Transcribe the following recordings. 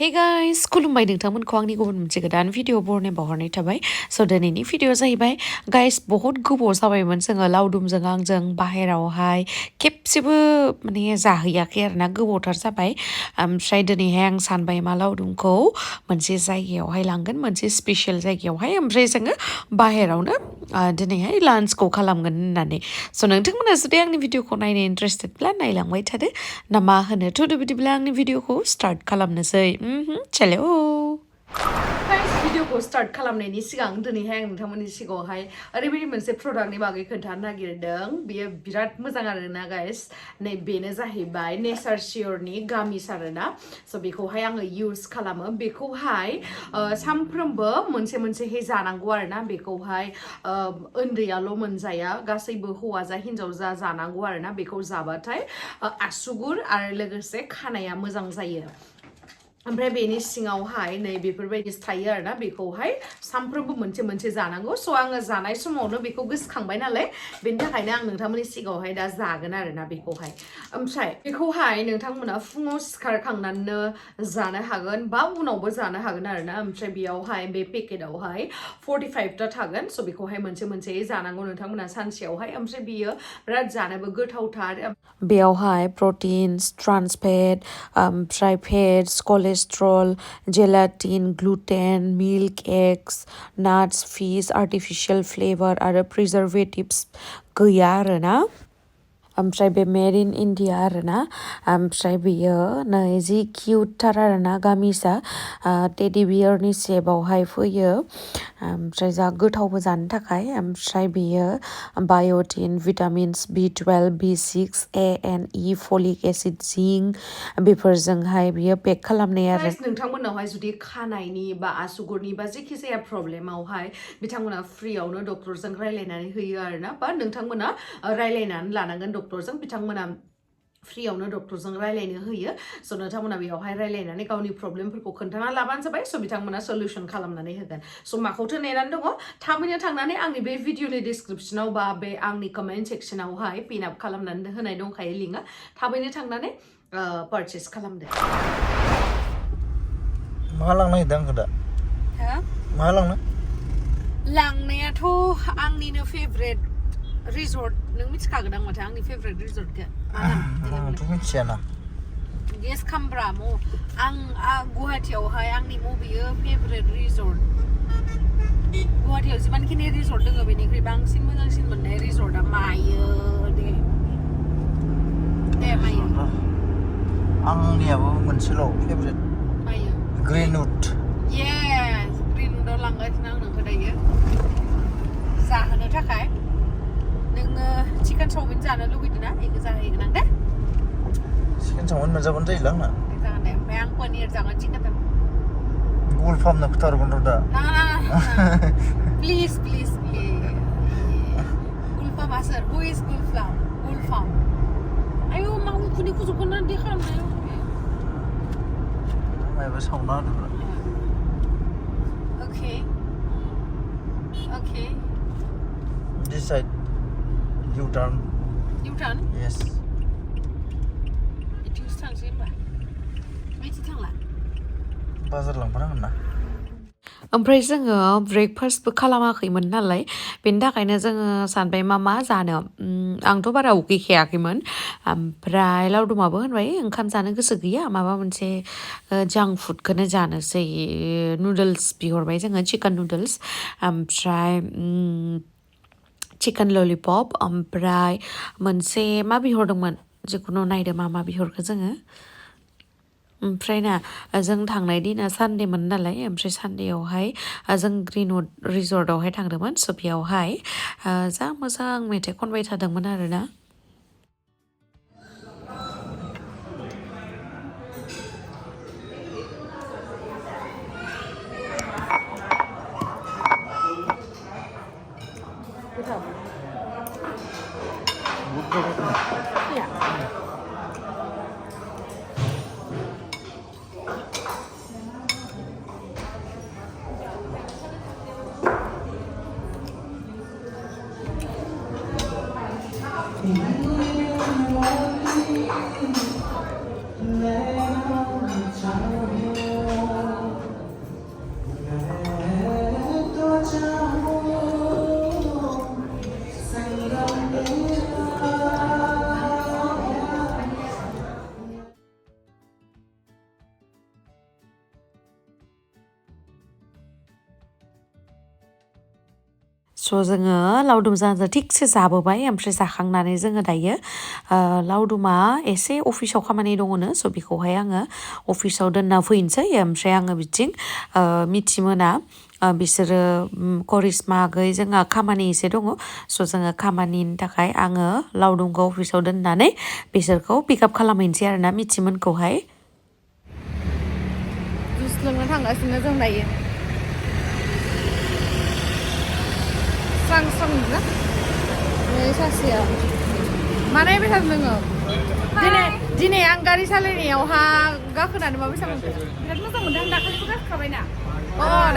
Hey guys, Khulumbai Minina आंनि गुबुन मोनसे गोदान भिडिअ बरनाय बावहरनाय थाबाय स' दिनैनि भिडिअ जाहैबाय गाइस बहुत गोबाव जाबायमोन जोङो लावदुमजों आंजों बाहेरावहाय खेबसेबो माने जाहैयाखै आरोना गोबावथार जाबाय ओमफ्राय दिनैहाय आं सानबाय मा लावदुमखौ मोनसे जायगायावहाय लांगोन मोनसे स्पेशल जायगायावहाय ओमफ्राय जोङो बाहेरावनो दिनैहाय लान्चखौ खालामगोन होननानै स' नोंथांमोना जुदि आंनि भिडिअखौ नायनो इन्टारेस्टेडब्ला नायलांबाय थादो ना मा होनो थ' बिदिब्ला आंनि भिडिअखौ स्टार्ट खालामनोसै चलो गाइस भिडिअखौ स्टार्ट खालामनायनि सिगां दिनैहाय आं नोंथांमोननि सिगाङावहाय ओरैबायदि मोनसे प्रडाक्टनि बागै खोन्थानो नागिरदों बेयो बिराद मोजां आरोना गाइस नै बेनो जाहैबाय नेचार शियरनि गामिस आरोना स' बेखौहाय आङो इउज खालामो बेखौहाय सानफ्रोमबो मोनसे मोनसेहाय जानांगौ आरोना बेखौहाय उन्दैयाल' मोनजाया गासैबो हौवा जा हिन्जाव जा जानांगौ आरोना बेखौ जाबाथाय आसुगुर आरो लोगोसे खानाया मोजां जायो ओमफ्राय बेनि सिङावहाय नै बेफोरबायदि थायो आरोना बेखौहाय सानफ्रोमबो मोनसे मोनसे जानांगौ स' आङो जानाय समावनो बेखौ गोसोखांबाय नालाय बेनि थाखायनो आं नोंथांमोननि सिगाङावहाय दा जागोन आरोना बेखौहाय ओमफ्राय बेखौहाय नोंथांमोना फुङाव सिखारखांनानैनो जानो हागोन बा उनावबो जानो हागोन आरोना ओमफ्राय बेयावहाय बे पेकेटआवहाय 45टा थागोन स' बेखौहाय मोनसे मोनसे जानांगौ नोंथांमोना सानसेयावहाय ओमफ्राय बियो बिराद जानोबो गोथावथार बेयावहाय प्रटिन्स ट्रान्स फेट ओमफ्राय fats cholesterol, gelatin, gluten, milk, eggs, nuts, fish, artificial flavor आरो preservatives गैया आरोना ओमफ्राय बे मेड इन इन्डिया आरोना ओमफ्राय बेयो नै जि किउटथार आरोना गामिसा टेडि बियारनि शेपावहाय फैयो ओमफ्राय जा गोथावबो जानो थाखाय ओमफ्राय बेयो बाय'टिन vitamins B12 B6 A&E folic acid zinc बेफोरजोंहाय बियो पेक खालामनाय आरो नोंथांमोनावहाय जुदि खानायनि बा आसुगुरनि बा जेखि जाया प्रब्लेमावहाय बिथांमोना फ्रियावनो डक्टरजों रायलायनानै होयो आरोना बा नोंथांमोना रायलायनानै लानांगोन डक्टरजों बिथांमोना फ्रियावनो डक्टरजों रायलायनो होयो स' नोंथांमोना बेयावहाय रायलायनानै गावनि प्रब्लेमफोरखौ खोन्थाना लाबानो जाबाय स' बिथांमोना सल्युसन खालामनानै होगोन स' माखौथो नेनानै दङ थाबैनो थांनानै आंनि बे भिडिअनि डिसक्रिपसनाव बा बे आंनि कमेन्ट सेक्सनावहाय पिन आप खालामनानै होनाय दंखायो लिंकआ थाबैनो थांनानै पारचेस खालामदो मा लांनो नागिरदों आंखौ दा मा लांनो लांनायाथ' आंनिनो फेभरेट रिजर्ट नों मिथिखागोन आं माथो आंनि फेभरेट रिजर्टखौ आंथ' मिथियाना गेस खामब्रा आं गुवाहाटियावहाय आंनि मबेयो फेभरेट रिजर्ट गुवाहाटियाव जिमानखिनि रिजर्ट दङ बेनिख्रुइ बांसिन मोजांसिन मोननाय रिजर्टआ मायो दे मायो आंनियाबो मोनसेल' फेभरेट मायो ग्रिनउड येस ग्रिनउडआव लांगासिनो आं नोंखौ दायो जाहोनो थाखाय नोङो चिकेन चावमिन जानो लुगैदों ना बेखौ जाहैगोन आं दे चिकेन चावमिन मोनजाबानो जायोला आंना जागोन दे ओमफ्राय आं पनिर जागोन चिकेन गुलफामनो खोथाहरगोन र' दा प्लिज प्लिज गुलफाम आसोर हु इज गुलफाम आयौ मा उखुनि खुजोबगोन दे खालामनायाव मायबा सावना होदों okay this side U-turn yes इथिंसो थांसै होमबा मायथि थांला बाजार लांफानांगोन ना ओमफ्राय जोङो ब्रेकफास्टबो खालामाखैमोन नालाय बेनि थाखायनो जोङो सानबाय मा जानो आंथ' बारा उखैखायाखैमोन ओमफ्राय लावदुमाबो होनबाय ओंखाम जानो गोसो गैया माबा मोनसे जांक फुडखौनो जानोसै नुडल्स बिहरबाय जोङो चिकेन नुडल्स ओमफ्राय चिकेन ललिपप ओमफ्राय मोनसे मा बिहरदोंमोन जिखुनु नायदो मा बिहरखो जोङो ओमफ्राय ना जों थांनाय दिना सानडेमोन नालाय ओमफ्राय सानडेयावहाय जों ग्रिनउड रिजर्टआवहाय थांदोंमोन स' बेयावहाय जा मोजां मेथाइ खनबाय थादोंमोन आरोना जोङो लावदुमजों थिगसे जाबोबाय ओमफ्राय जाखांनानै जोङो दायो लावदुमा एसे अफिसाव खामानि दङनो स' बेखौहाय आङो अफिसाव दोनना फैनोसै ओमफ्राय आङो बिथिं मिथिमोना बिसोरो करिश्मा आगै जोंहा खामानि एसे दङ स' जोङो खामानिनि थाखाय आङो लावदुमखौ अफिसाव दोननानै बिसोरखौ पिकआप खालामहैनोसै आरोना मिथिमोनखौहाय जुस लोंनो थांगासिनो जों दायो स्रां ना नै सासेया माने बेसाद लोङो दिनै आं गारि सालायनायावहा गाखोनानै माबायसा मोनदों बिराद मोजां मोनदों आं दाखालिबो गाखोखाबायना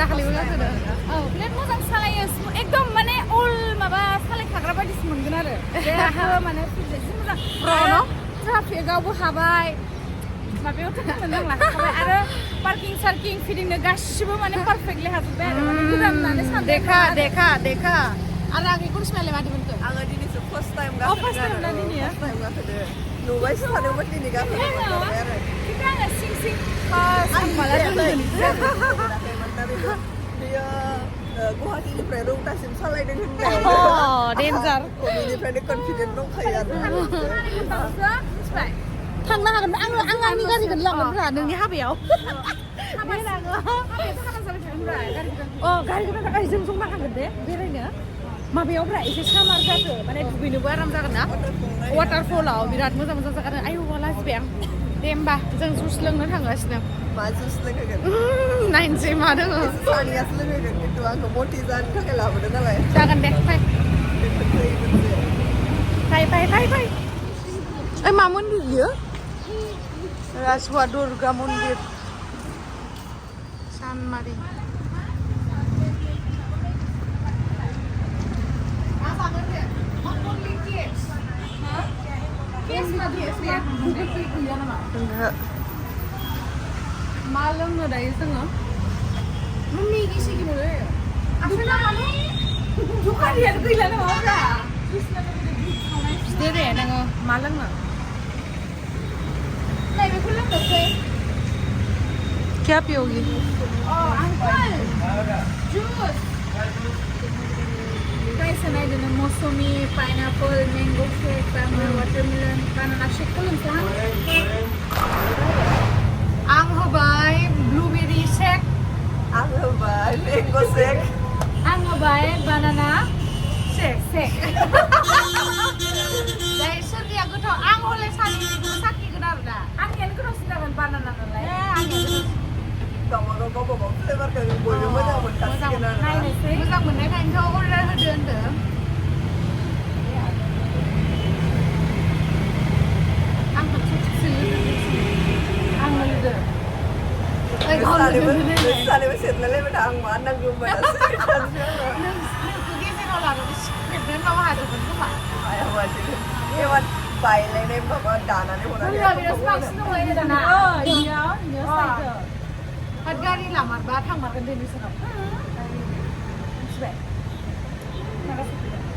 दाखालिबो गाखोदों बिराद मोजां सालायो एकदम माने अल माबा सालायखाग्रा बायदिसो मोनगोन आरो देहाबो माने जि मोजां ट्राफिकआवबो हाबाय माबायाव थांनो नांला हाबाय आरो पार्किं सार्किं फिदिंनो गासिबो माने पारफेक्टलि हाजोब्बाय आरो माने गोदान होननानै सानदों देखा आरो आगै करिश्मायालाय मादि मोनखो आङो दिनैसो फार्स्ट टाइम गाखोदों नुबाय सानोमोन दिनै गाखोनो मोनबाय आरो आङो सिं आं माला बेयो गुवाहाटीनिफ्राय रौतासिम सालायदों होननाय डेन्जार बेनिफ्रायनो कनफिडेन्ट दंखायो आरो थांनो हागोन आं आंनि गारिखौनो लांगोन रा नोंनि हाबायाव गारि गोदान थाखाय जों जमा थांगोन दे बेरायनो माबायावब्रा एसे सामार जाखो माने दुगैनोबो आराम जागोन ना वाटारफलाव बिराद मोजां जागोन आयौ लाजिबाय आं दे होमबा जों जुस लोंनो थांगासिनो मा जुस लोंहोगोन नायनोसै मा दोङो सानैयासो लोंहोगोन खिन्थु आंखौ मटि जानो थाखाय लाबोदों नालाय जागोन दे फै मा मन्दिर बियो राजवा दुर्गा मन्दिर सानमारि मा लोंनो दायो जोङो मेगि सेगि मोनो दखानियानो गैला नामाब्रा बिदे दे नोङो मा लोंनो नैबेखौ लोंनोसै क्या पियोगी अंकल जुस प्राइसआ नायदो मौसमी pineapple mango shake watermelon banana शेकखौ लोंसै आं होबाय ब्लुबेरी शेक आं होबाय मैंगो शेक आं होबाय बानाना शेक दायो सोरनिया गोथाव आं हले सानैनिखौबो साखिगोन आरो दा आंनियानो गोथावसिन जागोन बानाना नालाय गावबागाव फ्लेभारखौ बयबो मोजां मोनखासिगोन आरो नायनोसै मोजां मोननायखायनोथ' अर्डार होदो होनदों आंखौ आं लोगो सानैबो सेरलायलायबाय आं मा नांगौ गेजेराव लानानै सिख्रेबनानै माबा हाजोबगोन खोमा एबार बायलायनाय माबा दानानै हरनानै बांसिन दङ दाना गारि लामारबा थांमारगोन दे नोंसोराव मिथिबाय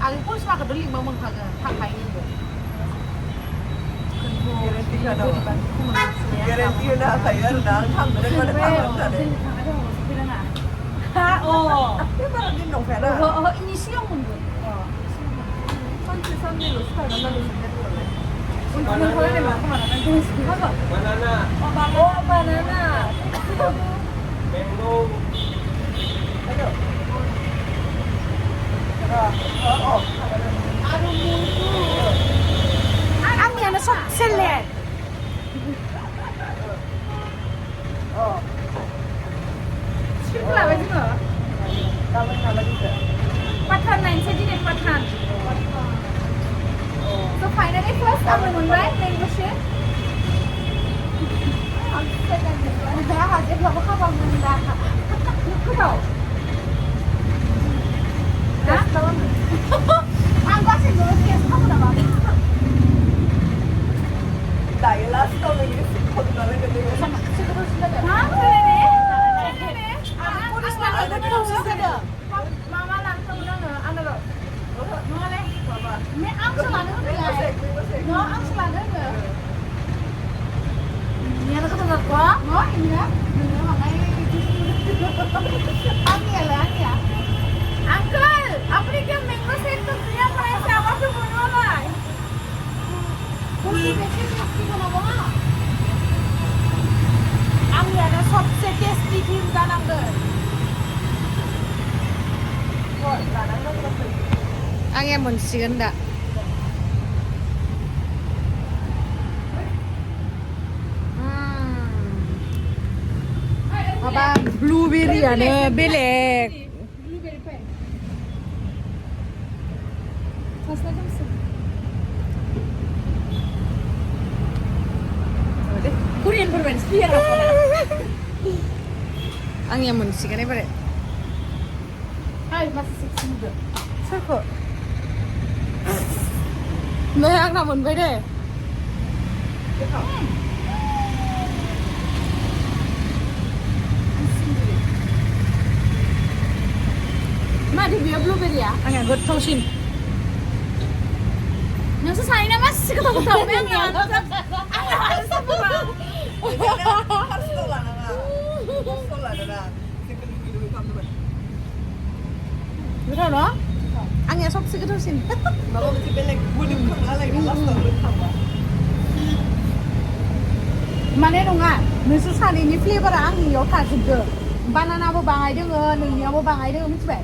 आं करिश्माखौथ' लिंबा मोनखागोन थांखायो गेरेन्टि होनो हाखायो आरो ना आं थांनो रोंबानो थांगोन होननानै बारा दिन नंखाया ना इनि सिगां मोनगोन साननैल'सो थांगोन ना banana आंनियानो सबसे लेट स्क्रिप्ट लाबाय जोङो पाठान नायनोसै दिनै पाठान So finally first आङो मोनबाय मैंगो शेक आंनिया मोनसिगोन दा माबा ब्लुबेरियानो बेलेग Korean bermain spier आंनिया मोनसिगोन एबारे हाय मासे सेक्सि नुदो सोरखौ नै आंना मोनबाय दे मादि बियो ब्लुबेरिया आंनिया गोथावसिन नोंसोर सानैना मासे गोथाव गोथाव बे आंनिया गोथाव न' आंनिया सबसे गोथावसिन माबा मोनसे बेलेग मोदोमखांलायगोन लास्टाव गोथावा माने नङा नोंसोर सानैनि फ्लेभारा आंनियाव थाजोबदो बानानाबो बाङाय दोङो नोंनियाबो बाङाय दोङो मिथिबाय